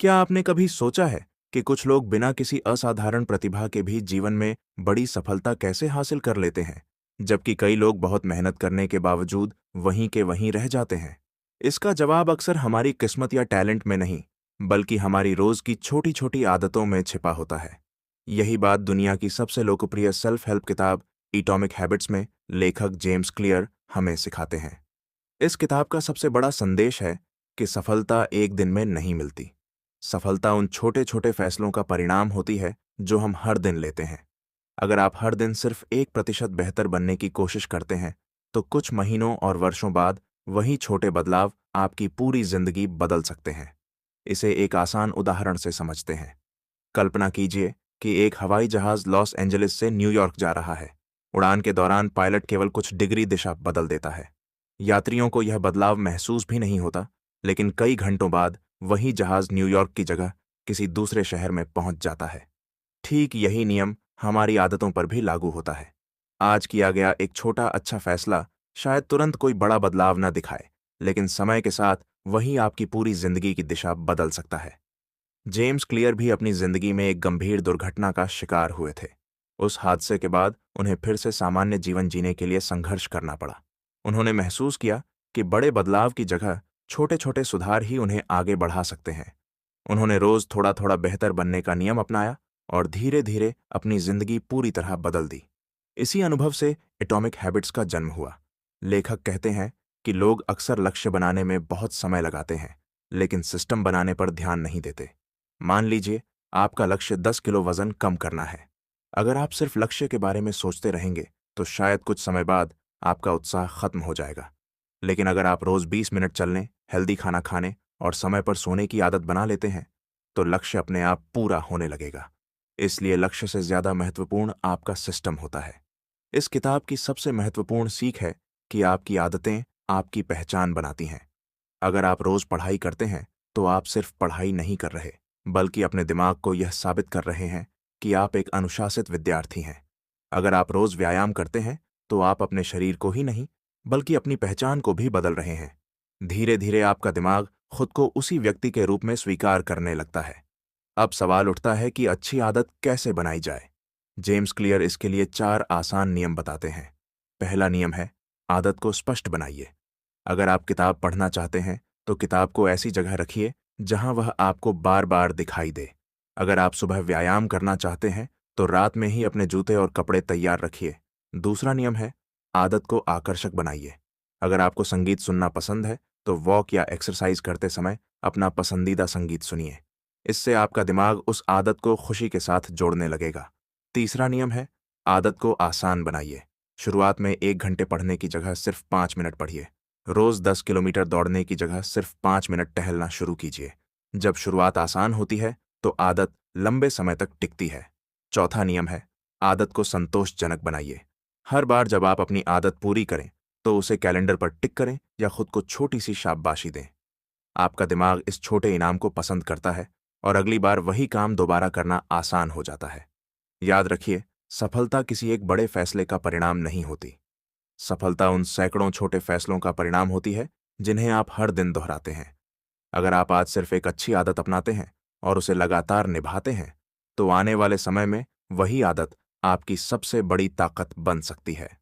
क्या आपने कभी सोचा है कि कुछ लोग बिना किसी असाधारण प्रतिभा के भी जीवन में बड़ी सफलता कैसे हासिल कर लेते हैं, जबकि कई लोग बहुत मेहनत करने के बावजूद वहीं के वहीं रह जाते हैं? इसका जवाब अक्सर हमारी किस्मत या टैलेंट में नहीं, बल्कि हमारी रोज की छोटी छोटी आदतों में छिपा होता है। यही बात दुनिया की सबसे लोकप्रिय सेल्फ हेल्प किताब एटॉमिक हैबिट्स में लेखक जेम्स क्लियर हमें सिखाते हैं। इस किताब का सबसे बड़ा संदेश है कि सफलता एक दिन में नहीं मिलती। सफलता उन छोटे छोटे फैसलों का परिणाम होती है जो हम हर दिन लेते हैं। अगर आप हर दिन सिर्फ 1% बेहतर बनने की कोशिश करते हैं, तो कुछ महीनों और वर्षों बाद वही छोटे बदलाव आपकी पूरी जिंदगी बदल सकते हैं। इसे एक आसान उदाहरण से समझते हैं। कल्पना कीजिए कि एक हवाई जहाज लॉस एंजलिस से न्यूयॉर्क जा रहा है। उड़ान के दौरान पायलट केवल कुछ डिग्री दिशा बदल देता है। यात्रियों को यह बदलाव महसूस भी नहीं होता, लेकिन कई घंटों बाद वही जहाज न्यूयॉर्क की जगह किसी दूसरे शहर में पहुंच जाता है। ठीक यही नियम हमारी आदतों पर भी लागू होता है। आज किया गया एक छोटा अच्छा फैसला शायद तुरंत कोई बड़ा बदलाव न दिखाए, लेकिन समय के साथ वही आपकी पूरी जिंदगी की दिशा बदल सकता है। जेम्स क्लियर भी अपनी जिंदगी में एक गंभीर दुर्घटना का शिकार हुए थे। उस हादसे के बाद उन्हें फिर से सामान्य जीवन जीने के लिए संघर्ष करना पड़ा। उन्होंने महसूस किया कि बड़े बदलाव की जगह छोटे छोटे सुधार ही उन्हें आगे बढ़ा सकते हैं। उन्होंने रोज थोड़ा थोड़ा बेहतर बनने का नियम अपनाया और धीरे धीरे अपनी जिंदगी पूरी तरह बदल दी। इसी अनुभव से एटॉमिक हैबिट्स का जन्म हुआ। लेखक कहते हैं कि लोग अक्सर लक्ष्य बनाने में बहुत समय लगाते हैं, लेकिन सिस्टम बनाने पर ध्यान नहीं देते। मान लीजिए आपका लक्ष्य 10 किलो वजन कम करना है। अगर आप सिर्फ लक्ष्य के बारे में सोचते रहेंगे, तो शायद कुछ समय बाद आपका उत्साह खत्म हो जाएगा। लेकिन अगर आप रोज 20 मिनट चलने, हेल्दी खाना खाने और समय पर सोने की आदत बना लेते हैं, तो लक्ष्य अपने आप पूरा होने लगेगा। इसलिए लक्ष्य से ज्यादा महत्वपूर्ण आपका सिस्टम होता है। इस किताब की सबसे महत्वपूर्ण सीख है कि आपकी आदतें आपकी पहचान बनाती हैं। अगर आप रोज पढ़ाई करते हैं, तो आप सिर्फ पढ़ाई नहीं कर रहे, बल्कि अपने दिमाग को यह साबित कर रहे हैं कि आप एक अनुशासित विद्यार्थी हैं। अगर आप रोज व्यायाम करते हैं, तो आप अपने शरीर को ही नहीं, बल्कि अपनी पहचान को भी बदल रहे हैं। धीरे धीरे आपका दिमाग खुद को उसी व्यक्ति के रूप में स्वीकार करने लगता है। अब सवाल उठता है कि अच्छी आदत कैसे बनाई जाए। जेम्स क्लियर इसके लिए 4 आसान नियम बताते हैं। पहला नियम है, आदत को स्पष्ट बनाइए। अगर आप किताब पढ़ना चाहते हैं, तो किताब को ऐसी जगह रखिए जहां वह आपको बार बार दिखाई दे। अगर आप सुबह व्यायाम करना चाहते हैं, तो रात में ही अपने जूते और कपड़े तैयार रखिए। दूसरा नियम है, आदत को आकर्षक बनाइए। अगर आपको संगीत सुनना पसंद है, तो वॉक या एक्सरसाइज करते समय अपना पसंदीदा संगीत सुनिए। इससे आपका दिमाग उस आदत को खुशी के साथ जोड़ने लगेगा। तीसरा नियम है, आदत को आसान बनाइए। शुरुआत में 1 घंटे पढ़ने की जगह सिर्फ 5 मिनट पढ़िए। रोज 10 किलोमीटर दौड़ने की जगह सिर्फ 5 मिनट टहलना शुरू कीजिए। जब शुरुआत आसान होती है, तो आदत लंबे समय तक टिकती है। चौथा नियम है, आदत को संतोषजनक बनाइए। हर बार जब आप अपनी आदत पूरी करें, तो उसे कैलेंडर पर टिक करें या खुद को छोटी सी शाबाशी दें। आपका दिमाग इस छोटे इनाम को पसंद करता है और अगली बार वही काम दोबारा करना आसान हो जाता है। याद रखिए, सफलता किसी एक बड़े फैसले का परिणाम नहीं होती। सफलता उन सैकड़ों छोटे फैसलों का परिणाम होती है जिन्हें आप हर दिन दोहराते हैं। अगर आप आज सिर्फ एक अच्छी आदत अपनाते हैं और उसे लगातार निभाते हैं, तो आने वाले समय में वही आदत आपकी सबसे बड़ी ताकत बन सकती है।